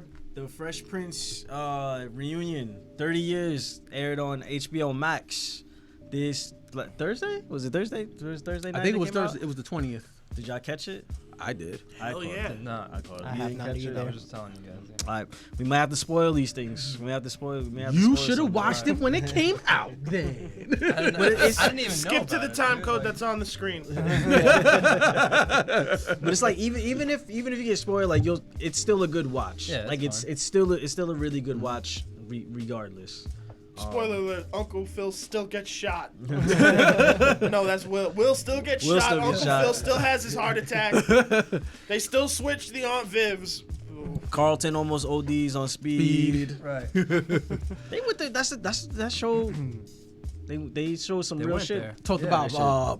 forward. The Fresh Prince reunion, 30 years, aired on HBO Max. This Thursday? Was it Thursday? It was Thursday night. I think it was Thursday. It was the 20th. Did y'all catch it? I did. Hell yeah. Nah, I caught it. I have not either. I was just telling you guys. All right, we might have to spoil these things. We have to spoil. You should have watched it when it came out. Then. I didn't even Skip to know the time code that's on the screen. But it's like even if you get spoiled, like it's still a good watch. Yeah, like that's it's still a really good watch regardless. Spoiler alert, Uncle Phil still gets shot. No, that's Will. Will still gets Will shot. still Uncle gets shot. Phil still has his heart attack. They still switched the Aunt Vivs. Carlton almost ODs on speed. Right. They went there. That show. They showed some real went shit. there. Talked about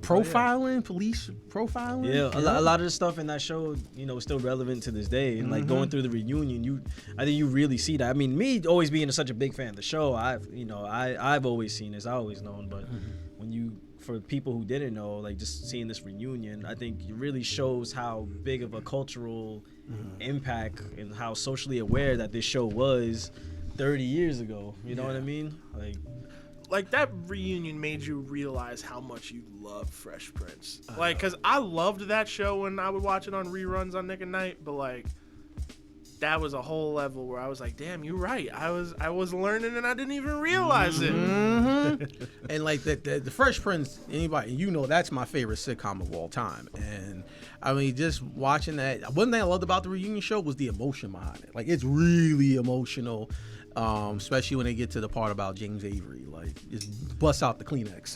profiling, police profiling. Yeah, a lot of the stuff in that show, is still relevant to this day. And like going through the reunion, I think you really see that. I mean, me always being such a big fan of the show, I've always seen this, I always known. But for people who didn't know, like just seeing this reunion, I think it really shows how big of a cultural impact and how socially aware that this show was 30 years ago. You know what I mean? Like that reunion made you realize how much you love Fresh Prince. Like, cause I loved that show when I would watch it on reruns on Nick at Night, but like that was a whole level where I was like, damn, you're right. I was learning and I didn't even realize it. And like the Fresh Prince, anybody that's my favorite sitcom of all time. And I mean, just watching that, one thing I loved about the reunion show was the emotion behind it. Like it's really emotional. Especially when they get to the part about James Avery, like just bust out the Kleenex.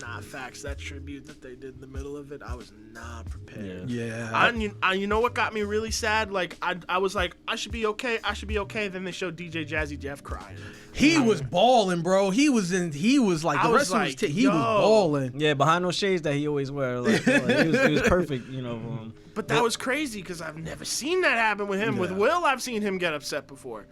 Nah, facts. That tribute that they did in the middle of it, I was not prepared. Yeah. You know what got me really sad? Like I was like, I should be okay. Then they showed DJ Jazzy Jeff crying. He was balling, bro. He was like he was balling. Yeah, behind those shades that he always wear, like, he was perfect, But that was crazy because I've never seen that happen with him. Yeah. With Will, I've seen him get upset before.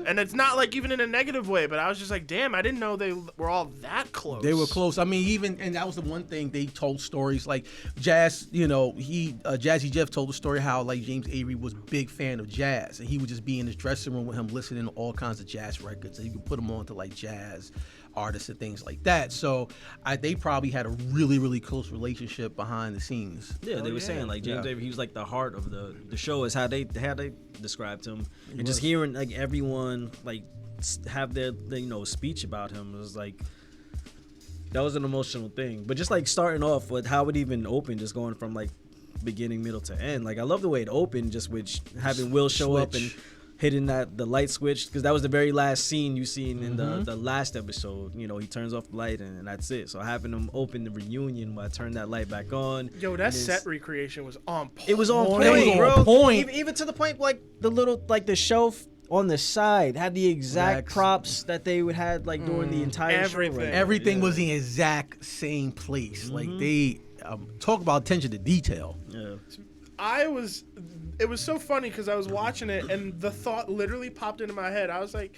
And it's not like even in a negative way, but I was just like, damn, I didn't know they were all that close. They were close. I mean, and that was the one thing they told stories like Jazz. Jazzy Jeff told the story how like James Avery was a big fan of jazz, and he would just be in his dressing room with him listening to all kinds of jazz records, and he could put them on to like jazz artists and things like that. So they probably had a really, really close relationship behind the scenes. Yeah, they were saying like James Avery, he was like the heart of the show, is how they described him, and just hearing like everyone like have their speech about him, it was like that was an emotional thing. But just like starting off with how it even opened, just going from like beginning, middle to end, like I love the way it opened, just with having Will show up and hitting the light switch, because that was the very last scene you seen in the last episode. He turns off the light and that's it. So having him open the reunion while I turned that light back on. Yo, that set recreation was on point. It was on point, bro. Even to the point like the little the shelf on the side had the exact props that they would have like during the entire show. Right? Everything was in the exact same place. Like they talk about attention to detail. Yeah. It was so funny because I was watching it and the thought literally popped into my head. I was like,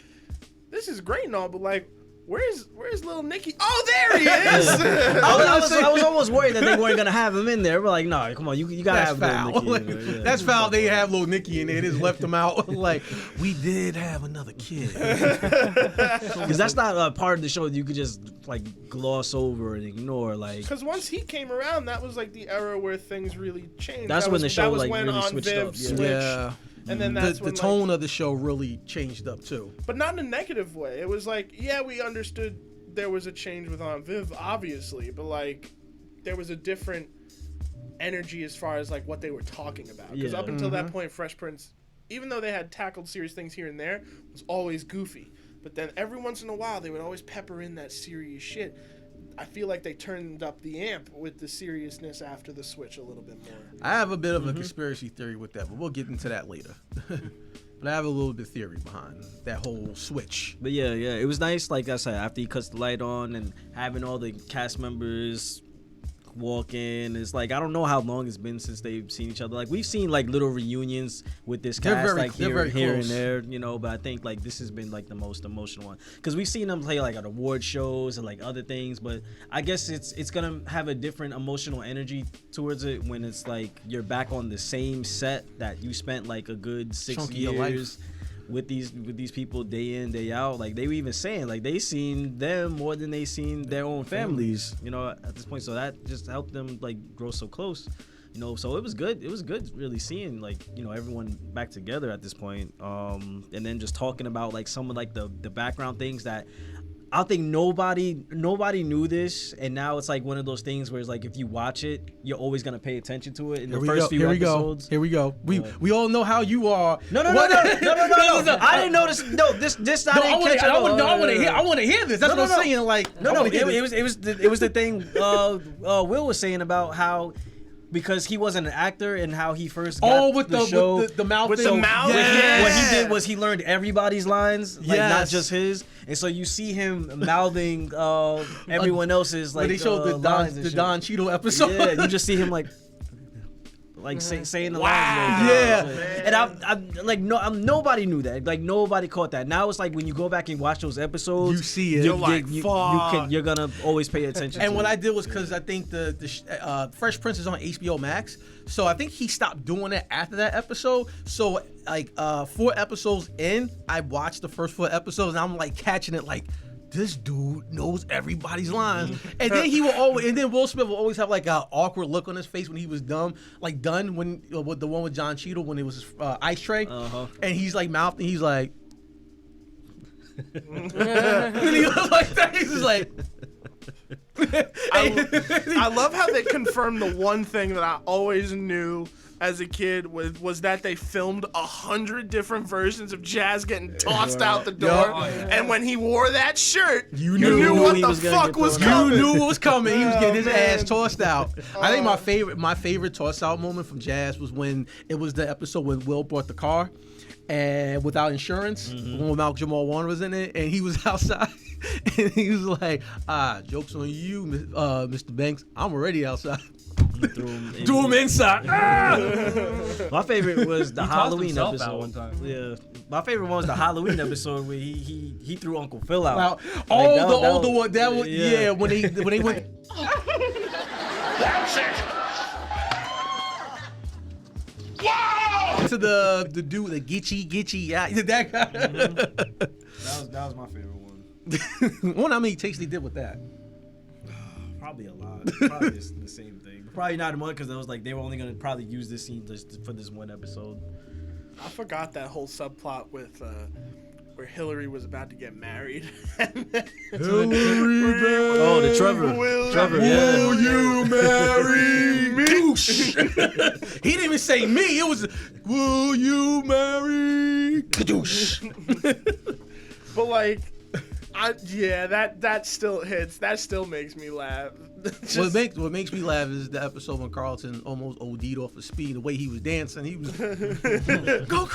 this is great and all, but like, where's little Nicky? Oh, there he is! I was almost worried that they weren't gonna have him in there. We're like, no, come on, you gotta have little Nicky in there. Yeah. That's foul. They have little Nicky in there. They just left him out. Like, we did have another kid. Because that's not a part of the show that you could just like gloss over and ignore. Like, because once he came around, that was like the era where things really changed. That's when the show like when really Aunt switched Viv up. switched. Yeah. And then that's the tone of the show really changed up too. But not in a negative way. It was like, yeah, we understood there was a change with Aunt Viv, obviously, but like there was a different energy as far as like what they were talking about. Because up until that point, Fresh Prince, even though they had tackled serious things here and there, was always goofy. But then every once in a while, they would always pepper in that serious shit. I feel like they turned up the amp with the seriousness after the switch a little bit more. I have a bit of a conspiracy theory with that, but we'll get into that later. But I have a little bit of theory behind that whole switch. But yeah, it was nice. Like I said, after he cuts the light on and having all the cast members walking. It's like I don't know how long it's been since they've seen each other. Like we've seen like little reunions with this They're cast, very- like they're here, very here and close. there, you know. But I think like this has been like the most emotional one because we've seen them play like at award shows and like other things. But I guess it's gonna have a different emotional energy towards it when it's like you're back on the same set that you spent like a good 6 Chunk of your life. years with these people day in day out. Like they were even saying like they seen them more than they seen their own families, you know, at this point. So that just helped them like grow so close, you know. So it was good really seeing like, you know, everyone back together at this point, and then just talking about like some of like the background things that I think nobody knew this, and now it's like one of those things where it's like if you watch it, you're always gonna pay attention to it in the first few episodes. Here we go. We all know how you are. No. I didn't notice. No, this I didn't catch it. I want to hear this. That's what I'm saying. Like, It was the thing Will was saying about how because he wasn't an actor and how he first got with the show with the mouth with thing. the mouth. What he did was he learned everybody's lines, like not Yes. just his. And so you see him mouthing everyone else's like When they showed the lines and Don shit. Don Cheadle episode. Yeah, you just see him like saying the lines. Yeah. And nobody knew that. Like nobody caught that. Now it's like when you go back and watch those episodes, You see it. You're like, fuck. you're gonna always pay attention. And to what it. I did was because I think the Fresh Prince is on HBO Max, so I think he stopped doing it after that episode. So like 4 episodes in, I watched the first 4 episodes, and I'm like catching it like, this dude knows everybody's lines. And then Will Smith will always have like an awkward look on his face when he was done when with the one with John Cheadle when it was his ice tray, and he's like mouthing, he's like, and he was like that. He's just like. I love how they confirmed the one thing that I always knew as a kid was that they filmed 100 different versions of Jazz getting tossed out the door, and when he wore that shirt, you knew what he the was gonna fuck get was thrown out. coming. You knew what was coming. He was getting his ass tossed out. I think my favorite toss out moment from Jazz was when it was the episode when Will bought the car and without insurance, when Malcolm Jamal Warner was in it, and he was outside. And he was like, joke's on you, Mr. Banks. I'm already outside. Threw him inside. My favorite was the He tossed Halloween himself episode. out one time. Yeah, my favorite one was the Halloween episode where he threw Uncle Phil out. Wow. Like, Oh, that the was- older one. That was yeah. When they went. That's it! To the dude, the Gitchy, yeah, that guy. That was my favorite one. Wonder how many takes they did with that. Probably a lot. Probably the same thing. Probably not one because they were only gonna probably use this scene just for this one episode. I forgot that whole subplot with where Hillary was about to get married. Oh, the Trevor. Trevor, yeah. Will you marry me? Kadoosh. He didn't even say me. It was, will you marry? Kadoosh. But like, that still hits. That still makes me laugh. What makes me laugh is the episode when Carlton almost OD'd off of speed. The way he was dancing, he was go.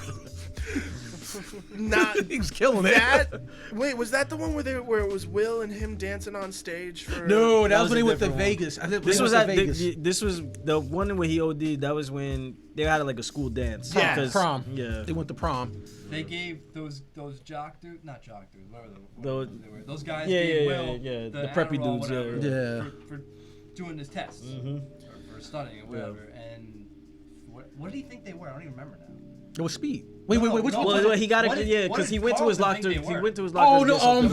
He was killing it. Wait, was that the one where it was Will and him dancing on stage for? No, that was when a they went to different one. Vegas. I think This they was went at to Vegas. this was the one where he OD'd. That was when they had like a school dance. Yeah, 'Cause- prom. Yeah. They went to prom. They gave those jock dudes, not jock dudes, whatever Those- they were. Those guys Yeah, gave yeah, Will yeah, the the preppy Adderall, dudes, yeah, whatever, yeah. For doing his tests, or for studying or whatever. And what did he think they were? I don't even remember now. It was speed. Wait, which no, one? Well, he got What it. did- Yeah, what because did he went to his Carlton locker. think they He were? went to his locker. Oh to no, get something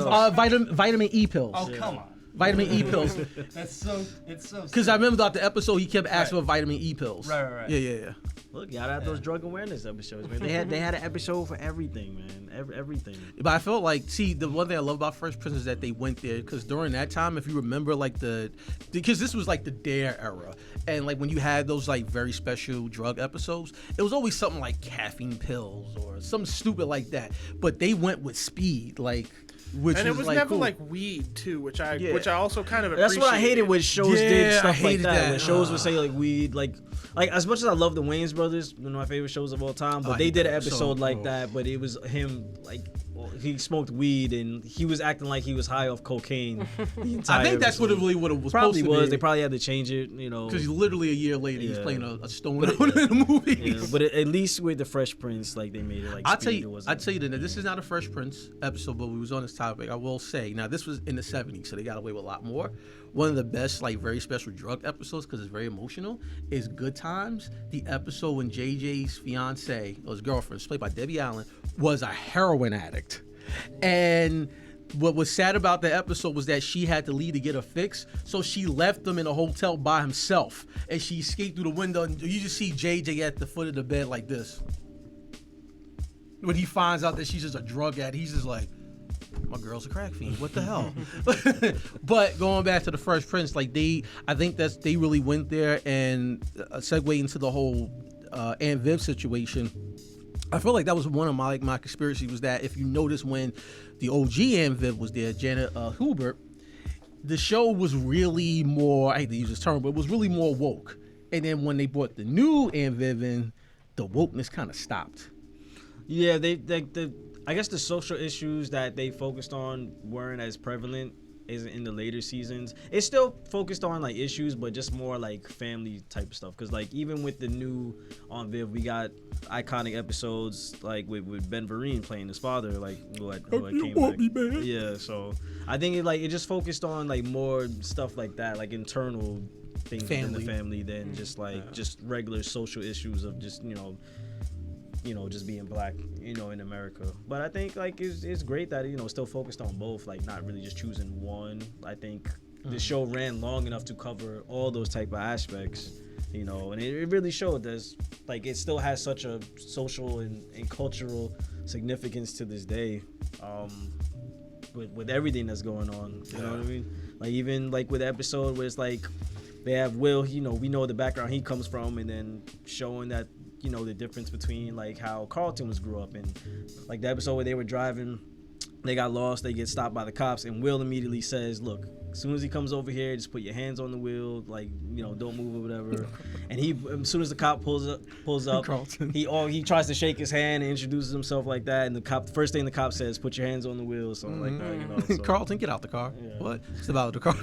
else. vitamin E pills. Oh come on, Vitamin E pills. it's so. Because I remember throughout the episode he kept asking for vitamin E pills. Right. Yeah. Look, y'all had those drug awareness episodes, man. They had an episode for everything, man. everything. But I felt like, the one thing I love about Fresh Prince is that they went there, because during that time, if you remember, like because this was like the Dare era, and like when you had those like very special drug episodes, it was always something like caffeine pills or something stupid like that. But they went with speed, which And it is was like, never cool. like weed too, which I Yeah. also kind of That's what I hated when shows Yeah, did I stuff like hated that. that. When shows would say like weed, like as much as I love the Wayans brothers, one of my favorate shows of all time, but I they hate did an that episode, episode like bro. that, but it was him like he smoked weed and he was acting like he was high off cocaine. I think that's what it was probably supposed to be. They probably had to change it, because literally a year later he's playing a stoner in But the movie. Yeah, but at least with the Fresh Prince, like they made it like. I'd tell you that this is not a Fresh Prince episode, but we was on this topic. I will say now this was in the 70s, so they got away with a lot more. One of the best, like very special drug episodes because it's very emotional is Good Times. The episode when JJ's fiance or his girlfriend, played by Debbie Allen, was a heroin addict, and what was sad about the episode was that she had to leave to get a fix, so she left him in a hotel by himself, and she escaped through the window. And you just see JJ at the foot of the bed like this. When he finds out that she's just a drug addict, he's just like, my girl's a crack fiend. What the hell? But going back to the Fresh Prince, like I think they really went there and segue into the whole Aunt Viv situation. I feel like that was one of my conspiracy was that if you notice when the OG Aunt Viv was there, Janet Hubert, the show was really more, I hate to use this term, but it was really more woke. And then when they brought the new Aunt Viv in, the wokeness kind of stopped. Yeah, I guess the social issues that they focused on weren't as prevalent as in the later seasons. It's still focused on like issues, but just more like family type stuff. Because like even with the new Aunt Viv, we got iconic episodes like with Ben Vereen playing his father, like who had came back. Yeah, so I think it just focused on like more stuff like that, like internal things within the family than just like just regular social issues of just just being black, in America. But I think like it's great that still focused on both, like not really just choosing one. I think the show ran long enough to cover all those type of aspects, and it really showed there's like it still has such a social and cultural significance to this day, with everything that's going on. You know what I mean? Like even like with the episode where it's like they have Will, we know the background he comes from, and then showing that the difference between like how Carlton was grew up, and like the episode where they were driving, they got lost, they get stopped by the cops, and Will immediately says, look, as soon as he comes over here, just put your hands on the wheel, like don't move or whatever. And he, as soon as the cop pulls up Carlton. he tries to shake his hand and introduces himself like that, and the first thing the cop says, put your hands on the wheel, something like that. So. Carlton, get out the car. Yeah. What? Step out of the car.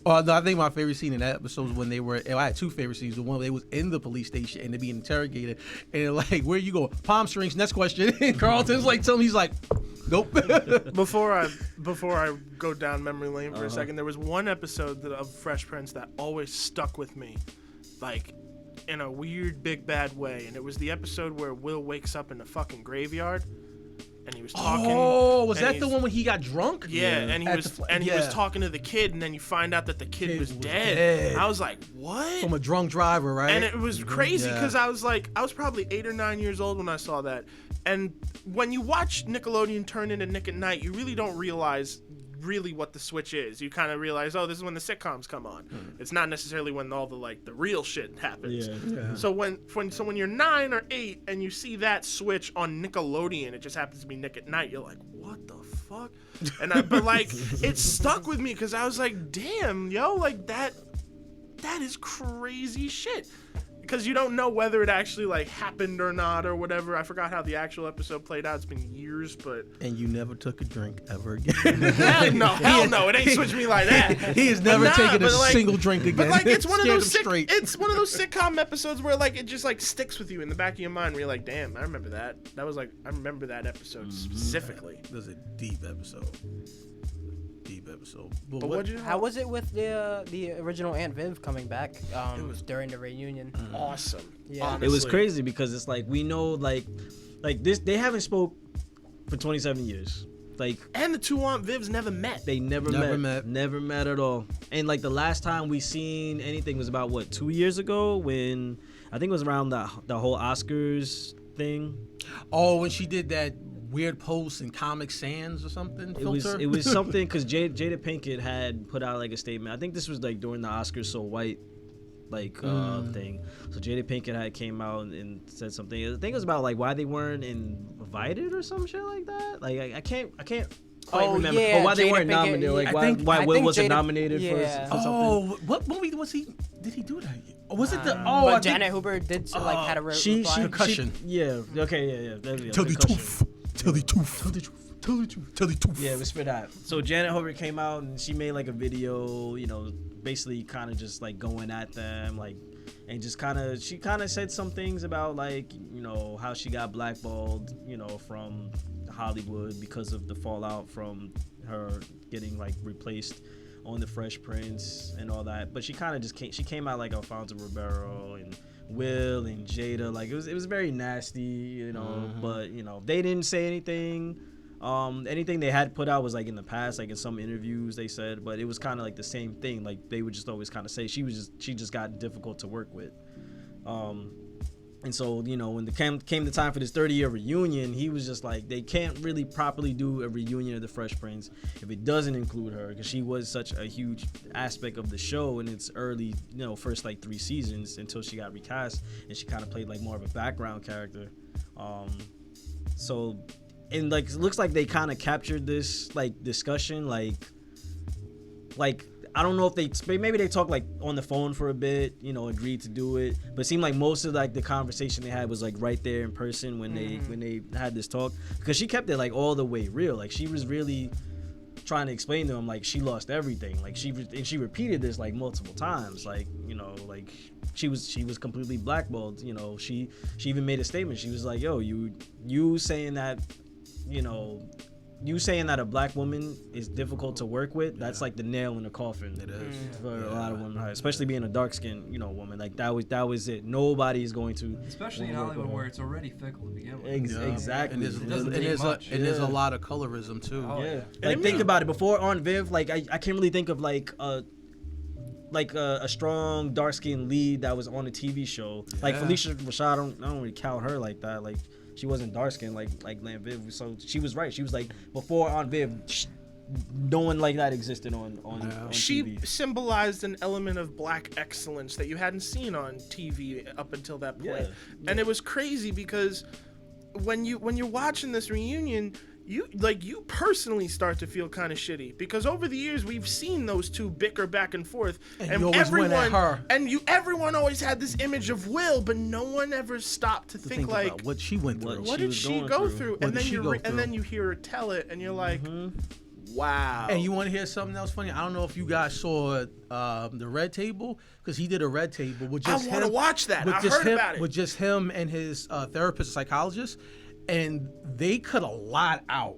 No, I think my favorite scene in that episode was when they were. I had two favorite scenes. The one where they was in the police station and they're being interrogated, and they're like, "Where you go? Palm strings." Next question. And Carlton's like, telling him, he's like, "Nope." Before I go down memory lane for a second, there was one episode of Fresh Prince that always stuck with me, like in a weird big bad way, and it was the episode where Will wakes up in the fucking graveyard, and he was talking. Oh, was that the one when he got drunk? Yeah, and he was talking to the kid, and then you find out that the kid was dead. I was like, what? From a drunk driver, right? And it was crazy because I was probably 8 or 9 years old when I saw that. And when you watch Nickelodeon turn into Nick at Night, you really don't realize really what the switch is. You kind of realize, oh, this is when the sitcoms come on. It's not necessarily when all the real shit happens. So when you're 9 or 8 and you see that switch on Nickelodeon, it just happens to be Nick at Night. You're like, what the fuck? But like it stuck with me because I was like, damn, yo, like that is crazy shit. Because you don't know whether it actually like happened or not or whatever. I forgot how the actual episode played out. It's been years, but and you never took a drink ever again. hell no, it ain't switched me like that. He has never taken a single drink again. But like it's one of those sitcom episodes where like it just like sticks with you in the back of your mind. Where you're like, damn, I remember that. That was like I remember that episode specifically. That was a deep episode. But how was it with the original Aunt Viv coming back during the reunion? Awesome. Yeah. Honestly. It was crazy because it's like we know like this they haven't spoke for 27 years. Like and the two Aunt Vivs never met. They never met at all. And like the last time we seen anything was about 2 years ago when I think it was around the whole Oscars thing. Oh, when she did that weird post in Comic Sans or something. It was something because Jada Pinkett had put out like a statement. I think this was like during the Oscars So White thing. So Jada Pinkett came out and said something. I think it was about like why they weren't invited or some shit like that. Like I can't quite remember. Yeah, or why they Jada weren't Pinkett, nominated. Like yeah. why Will wasn't Jada, nominated for something. Oh, what movie was he? Did he do that? Or was it the? But Janet Hubert did had a reply. Concussion. Yeah. Okay. Yeah. Tell the truth. Tell the truth. Tell the truth. Tell the truth. Yeah, it was for that. So Janet Hoover came out and she made like a video, basically kind of just like going at them, like, and just she kind of said some things about like, how she got blackballed, from Hollywood because of the fallout from her getting like replaced on the Fresh Prince and all that. But she kind of just came out like Alfonso Ribeiro and Will and Jada, like it was very nasty, but they didn't say anything. Anything they had put out was like in the past, like in some interviews they said, but it was kind of like the same thing. Like they would just always kind of say she just got difficult to work with. And so, when came the time for this 30-year reunion, he was just like, they can't really properly do a reunion of the Fresh Prince if it doesn't include her, because she was such a huge aspect of the show in its early, first like 3 seasons until she got recast, and she kind of played like more of a background character. So, and like it looks like they kind of captured this like discussion, like I don't know if maybe they talked like on the phone for a bit, agreed to do it, but it seemed like most of like the conversation they had was like right there in person when they had this talk, because she kept it like all the way real. Like she was really trying to explain to him like she lost everything. Like she repeated this like multiple times. Like like she was completely blackballed. She even made a statement. She was like, "Yo, you saying that, you saying that a black woman is difficult to work with, that's like the nail in the coffin." It is. For a lot of women, especially being a dark-skinned, woman. Like that was it. Nobody is going to, especially in Hollywood where it's already fickle to begin with. Exactly. And doesn't take much. there's a lot of colorism too. Oh, yeah. yeah. Like think about it. Before Aunt Viv, like I can't really think of like a strong dark-skinned lead that was on a TV show. Yeah. Like Felicia Rashad, I don't really count her like that. Like she wasn't dark-skinned like Aunt Viv. So she was right. She was like, before Aunt Viv, no one like that existed on She TV. symbolized an element of black excellence that you hadn't seen on TV up until that point. Yeah. And it was crazy because when you're watching this reunion, you personally start to feel kind of shitty, because over the years we've seen those two bicker back and forth, and you always went at her. Everyone always had this image of Will, but no one ever stopped to think like about what she went through. what did she go through? And then you hear her tell it, and you're like, wow. And you want to hear something else funny? I don't know if you guys saw the Red Table, because he did a Red Table with just I want to watch that. I heard about it. With just him and his therapist, psychologist, and they cut a lot out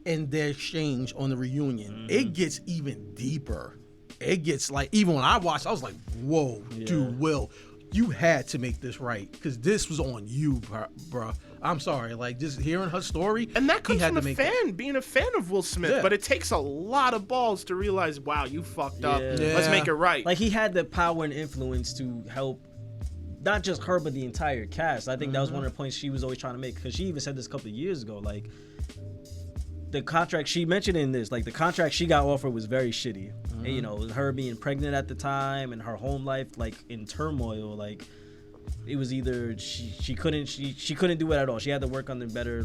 in their exchange on the reunion. It gets even deeper. It gets like, even when I watched, I was like, whoa, dude, Will, you had to make this right, because this was on you, bro. I'm sorry, like just hearing her story, and that comes from being a fan of Will Smith. Yeah. But it takes a lot of balls to realize, wow, you fucked up. Yeah. Let's make it right. Like he had the power and influence to help not just her but the entire cast. I think that was one of the points she was always trying to make, because she even said this a couple of years ago. Like the contract she mentioned in this, like the contract she got offered was very shitty. And, her being pregnant at the time and her home life like in turmoil, like it was either she couldn't do it at all. She had to work under better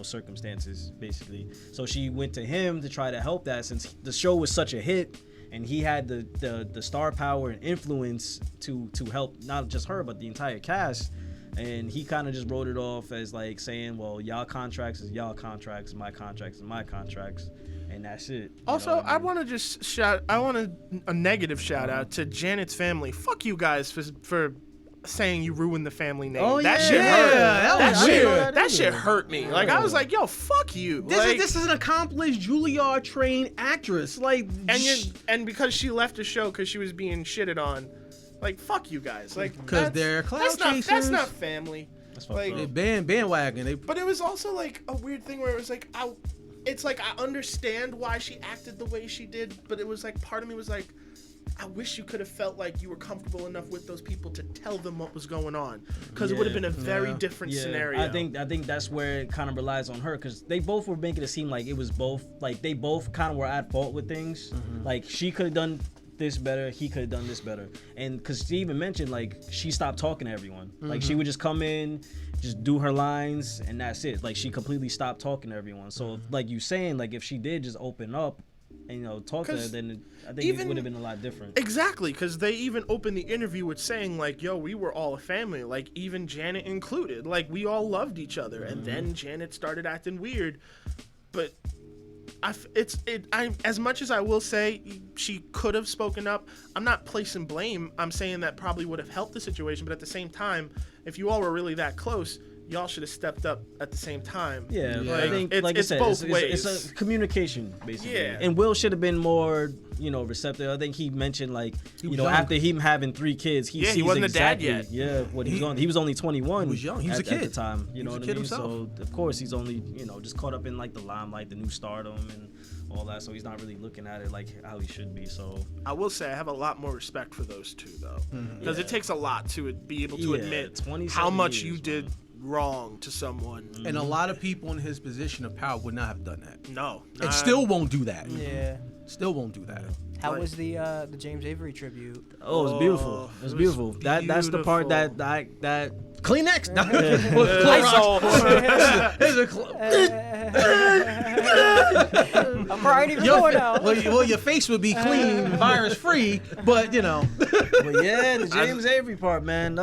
circumstances basically. So she went to him to try to help that, since the show was such a hit and he had the star power and influence to help not just her but the entire cast. And he kind of just wrote it off as like saying, well, y'all contracts is y'all contracts, my contracts is my contracts, and that's it. Also, I want to just a negative shout out to Janet's family. Fuck you guys for saying you ruined the family name. Oh, that yeah. shit hurt. That was weird. That shit hurt me. Like I was like, yo, fuck you. This is an accomplished Juilliard trained actress. Like, and because she left the show because she was being shitted on. Like, fuck you guys. Like, because they're clout chasers. That's not family. That's like bandwagon. But it was also like a weird thing where it was like, it's like I understand why she acted the way she did, but it was like part of me was like, I wish you could have felt like you were comfortable enough with those people to tell them what was going on, because it would have been a very different scenario. I think that's where it kind of relies on her, because they both were making it seem like it was both, like they both kind of were at fault with things. Like she could have done this better, he could have done this better, and because she even mentioned like she stopped talking to everyone. Like she would just come in, just do her lines, and that's it. Like she completely stopped talking to everyone. So like you saying, like if she did just open up and talk to her, then I think it would have been a lot different. Exactly, because they even opened the interview with saying like, yo, we were all a family, like even Janet included, like we all loved each other. And then Janet started acting weird. but as much as I will say she could have spoken up, I'm not placing blame. I'm saying that probably would have helped the situation, but at the same time, if you all were really that close, y'all should have stepped up at the same time. Yeah, like, I think, it's, like it's I said, both it's ways. it's a communication, basically. Yeah. And Will should have been more, receptive. I think he mentioned, like, was young. after him having 3 kids, he sees wasn't a dad exactly, yet. Yeah, what he was on. He was only 21. He was young. He was a at kid. the time. You He know was what a I kid mean? himself. So of course he's only, just caught up in like the limelight, the new stardom, and all that. So he's not really looking at it like how he should be. So I will say I have a lot more respect for those two, though, because Yeah. it takes a lot to be able to Yeah, admit 27 how much years, you did wrong to someone. And a lot of people in his position of power would not have done that. No, And still won't do that. Yeah. Still won't do that. How Like- was the James Avery tribute? it was beautiful. It was beautiful. That's the part that Kleenex. No. Lysol. Here's a cl- I'm crying even your, more now. well, your face would be clean, virus free, but But yeah, the James Avery part, man.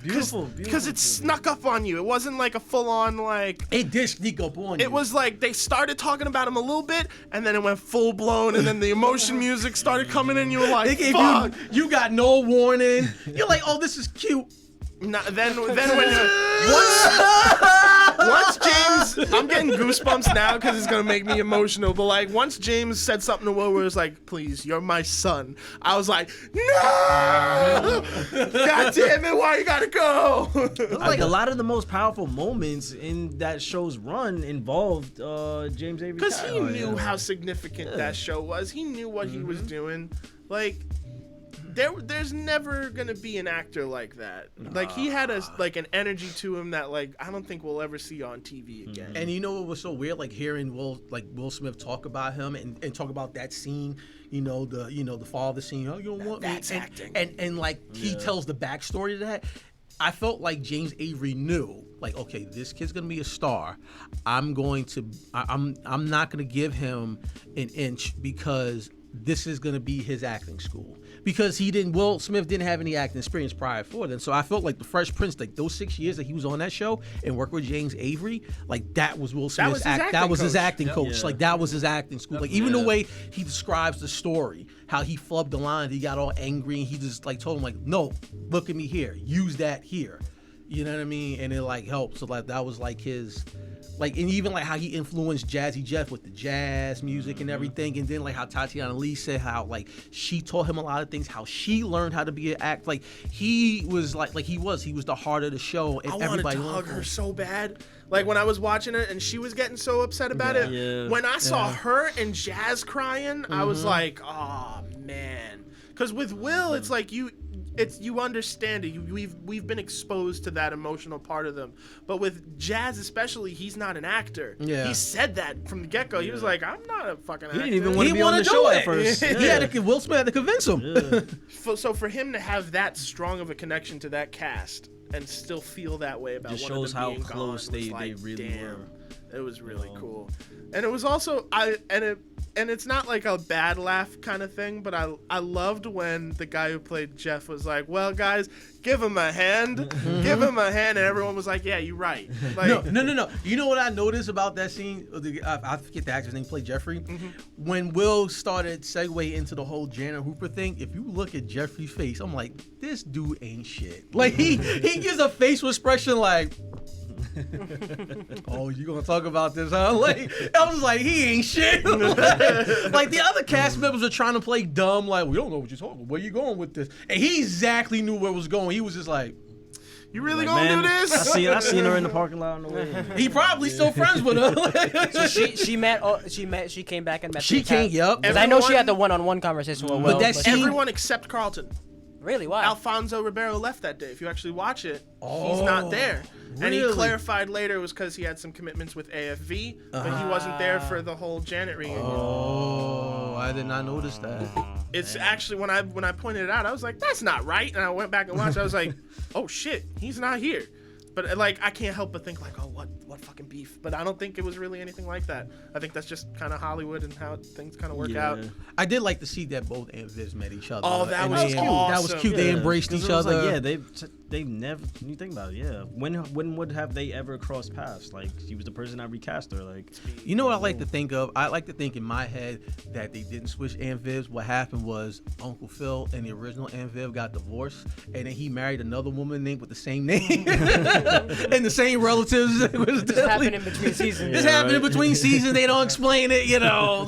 Beautiful. because it snuck up on you. It wasn't like a full-on like. it did sneak up on you. It was like they started talking about him a little bit, and then it went full blown, and then the emotion music started coming in. You were like, They gave "Fuck!" you got no warning. You're like, oh, this is cute. Then when once James, I'm getting goosebumps now because it's gonna make me emotional. But like once James said something to Will, where it was like, "Please, you're my son," I was like, "No! God damn it! Why you gotta go?" like a lot of the most powerful moments in that show's run involved James Avery. Because he character. knew how significant that show was. He knew what he was doing. Like, there's never gonna be an actor like that. Like he had an energy to him that like I don't think we'll ever see on TV again. And you know what was so weird? Like hearing Will Smith talk about him and talk about that scene, the father scene. Oh, you don't want That's me. acting. And like he tells the backstory to that. I felt like James Avery knew, like, okay, this kid's gonna be a star. I'm not gonna give him an inch because this is gonna be his acting school. Because Will Smith didn't have any acting experience prior for then. So I felt like the Fresh Prince, like those 6 years that he was on that show and worked with James Avery, like that was Will Smith's That was his acting acting coach. Yeah. Like that was his acting school. Like even the way he describes the story, how he flubbed the line, he got all angry and he just like told him like, no, look at me here, use that here. You know what I mean? And it like helped. So like that was like his. Like, and even like how he influenced Jazzy Jeff with the jazz music and everything, and then like how Tatiana Lee said how like she taught him a lot of things, how she learned how to be an act. Like he was he was the heart of the show, and I wanted everybody to learned hug from her him. so bad. Like when I was watching it and she was getting so upset about it. Yeah. When I saw her and Jazz crying, I was like, oh man. Because with Will, it's like you understand it. We've been exposed to that emotional part of them. But with Jazz especially, he's not an actor. Yeah. He said that from the get-go. He was like, I'm not a fucking actor. He didn't even want to He be on wanted the to show do at it. first. He had to, Will Smith had to convince him. So for him to have that strong of a connection to that cast and still feel that way about Just one shows of them how being close gone was they like, really damn. were. It was really cool. And it was also and it's not like a bad laugh kind of thing, but I loved when the guy who played Jeff was like, "Well, guys, give him a hand. Give him a hand." And everyone was like, "Yeah, you're right." Like, No. You know what I noticed about that scene? I forget the actor's name, played Jeffrey. When Will started segue into the whole Janet Hooper thing, if you look at Jeffrey's face, I'm like, this dude ain't shit. Like he gives a facial expression like, oh, you gonna talk about this, huh? Like I was like, he ain't shit. Like the other cast members are trying to play dumb, like we don't know what you're talking about. Where you going with this? And he exactly knew where it was going. He was just like, you really Like, gonna man, do this? I seen her in the parking lot on the way. he probably still friends with her. So she came back and met. She came, yep. Because I know she Everyone- had the one-on-one conversation with Will. that scene- Everyone except Carlton. Really, why? Alfonso Ribeiro left that day. If you actually watch it, he's not there. And he really? clarified later it was because he had some commitments with AFV, but he wasn't there for the whole Janet reunion. Oh, I did not notice that. It's actually when I pointed it out, I was like, "That's not right," and I went back and watched. I was like, "Oh shit, he's not here." But like, I can't help but think like, "Oh, what fucking beef?" But I don't think it was really anything like that. I think that's just kind of Hollywood and how things kind of work out. I did like to see that both Aunt Viv met each other. Oh, that And was they- awesome. That was cute. They embraced 'Cause each it was other. Like, yeah, they've never. When you think about it, yeah. When would have they ever crossed paths? Like she was the person that recast her. Like You know what I like to think of? I like to think in my head that they didn't switch Aunt Viv's. What happened was Uncle Phil and the original Aunt Viv got divorced, and then he married another woman named with the same name and the same relatives. It was This happened in between seasons. This happened in between seasons. They don't explain it, you know.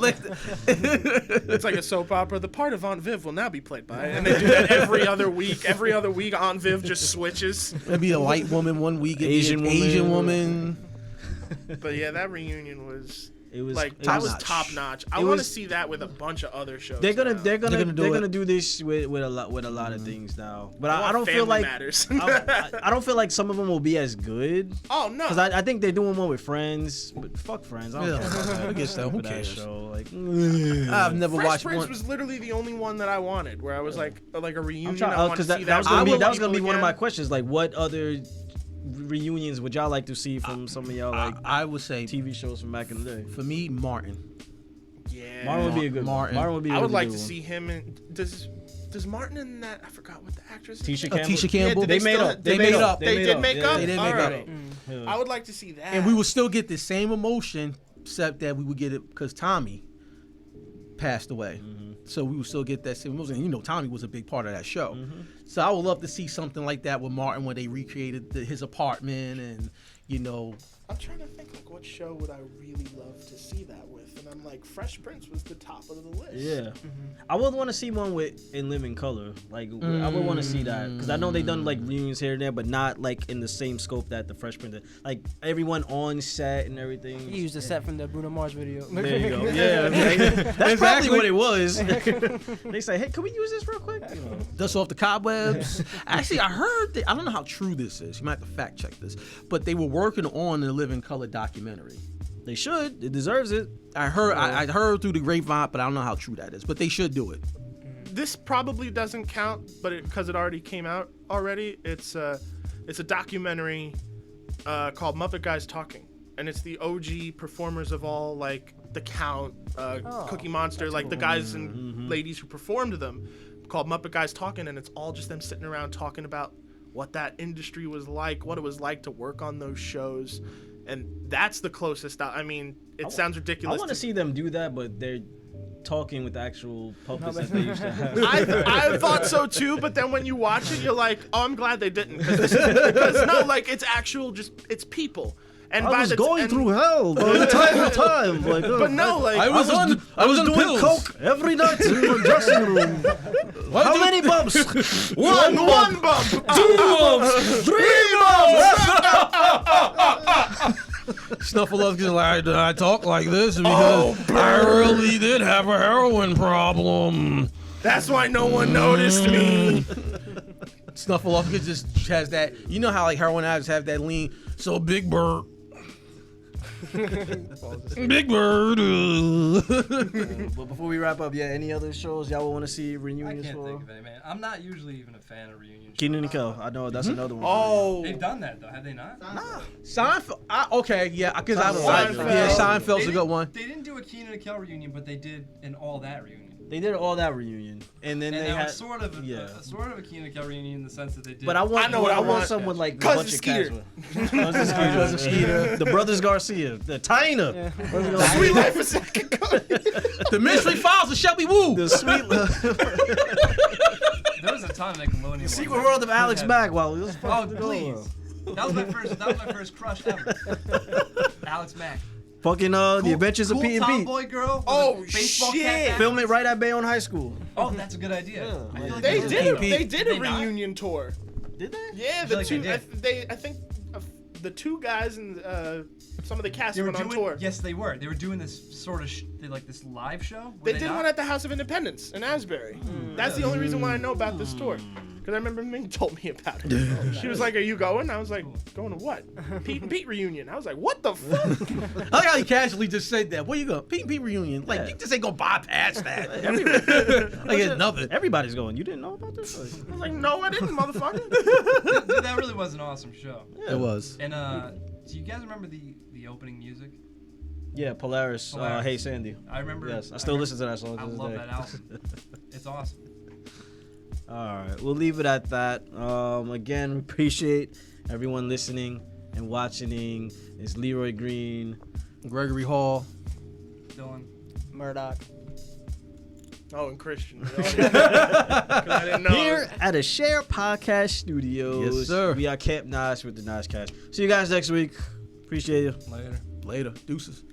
It's like a soap opera. The part of Aunt Viv will now be played by, and they do that every other week. Every other week, Aunt Viv just switches. It'd be a white woman one week, it'd Asian be an woman. Asian woman. But yeah, that reunion was. it was Like it that was- was top notch. I It want to was- see that with a bunch of other shows. They're gonna now. they're gonna do it. do this with a lot of things now. But I want don't feel Family like Matters. I don't feel like some of them will be as good. Oh no! Because I think they're doing one with Friends, but fuck Friends. I don't Yeah, care about that. I guess so. Who for that cares? Show. Like, I've never Fresh watched Prince one. was literally the only one that I wanted, where I was like a reunion. I'm trying I want to because see that was with gonna be people that was gonna be one of my again. questions. Like, what other reunions would y'all like to see from some of y'all like I would say TV shows from back in the day? for me, Martin. Yeah, Martin would be a good Martin. one. Martin would be. I would a like good to one. see him in. Does Martin in that? I forgot what the actress. is. Tisha Campbell. Tisha Campbell. Yeah, They made still- up. They made up. They did make up. They did All make up. right. Yeah. I would like to see that. And we would still get the same emotion, except that we would get it because Tommy passed away. So we would still get that same emotion. You know, Tommy was a big part of that show. So I would love to see something like that with Martin, where they recreated his apartment and, you know. I'm trying to think like what show would I really love to see that with, and I'm like Fresh Prince was the top of the list. Yeah, I would want to see one with In Living Color. Like, I would want to see that because I know they done like reunions here and there, but not like in the same scope that the Fresh Prince did. Like everyone on set and everything. You used the set from the Bruno Mars video. There you go. Yeah, that's probably what it was. They say, "Hey, can we use this real quick?" You know. Dust off the cobwebs. Actually, I heard that, I don't know how true this is. You might have to fact check this, but they were working on the Living Color documentary. They should. It deserves it. I heard through the grapevine, but I don't know how true that is. But they should do it. This probably doesn't count, but because it already came out already, it's a documentary called Muppet Guys Talking, and it's the OG performers of all like The Count, Cookie Monster, like the guys and ladies who performed them, called Muppet Guys Talking, and it's all just them sitting around talking about what that industry was like, what it was like to work on those shows, and that's the closest. I mean, it sounds ridiculous. I want to see them do that, but they're talking with the actual puppets that they used to have. I thought so too, but then when you watch it, you're like, oh, I'm glad they didn't, because no, like it's actual, just it's people. And I was going through hell from time to time. Like, But no, like I was on doing pills. coke every night in the dressing room. How many bumps? one bump, 2 bumps, 3 bumps. Snuffleupagus like, I talk like this because I really did have a heroin problem. that's why no one noticed me. Snuffleupagus just has that. You know how like heroin addicts have that lean. So Big Bird. Big Bird. But before we wrap up, yeah, any other shows y'all want to see I reunions can't for? think of any, man. I'm not usually even a fan of reunions. Keenan and Kel. I know that's another one. Oh, They've done that though, have they not? Seinfeld. Okay, yeah, because Seinfeld. Seinfeld's a good one. They didn't do a Keenan and Kel reunion, but they did an All That reunion. They did all that reunion, and then And they that had was sort of yeah. sort of a Keenan and Kel reunion in the sense that they did. But I want, know what I want want. someone like a Cousin bunch of Skeeter. cats. Cousin Skeeter, the brothers Garcia, the Tyna, Sweet Life of Second Cody. The Mystery Files of Shelby Woo. the sweet there was a ton of Nickelodeon ones. Secret World of Alex Bagwell. Oh please, that was my first crush ever. Alex Mack. Fucking The Adventures of Pete and Pete. Tomboy girl. with Oh, a baseball shit. cap back. Film it right at Bayonne High School. Oh, that's a good idea. Yeah. I feel like They did did. it. They did a Did they not? reunion tour. Did they? Yeah, feel the like two. they I think the two guys and some of the cast They were went on doing. tour. Yes, they were. They were doing this sort of like this live show. They did one at the House of Independence in Asbury. That's the only reason why I know about this tour. Because I remember Ming told me about it. She was like, "Are you going?" I was like, "Going to what?" Pete and Pete reunion. I was like, "What the fuck?" I like how you casually just said that. Where you go? Pete and Pete reunion. Like, you just ain't gonna bypass that. Like it's nothing. Everybody's going. You didn't know about this? I was like, "No, I didn't, motherfucker." Dude, that really was an awesome show. It was. And do you guys remember the opening music? Yeah, Polaris. Polaris. Hey Sandy. I remember. Yes, I still listen to that song. I to this love day. that album. It's awesome. All right, we'll leave it at that. Again, appreciate everyone listening and watching. It's Leroy Green, Gregory Hall. Dylan. Murdoch. Oh, and Christian. 'Cause I didn't know. here at a Share Podcast Studios. Yes, sir. We are Camp Nosh with the Nosh Cast. See you guys next week. Appreciate you. Later. Later. Deuces.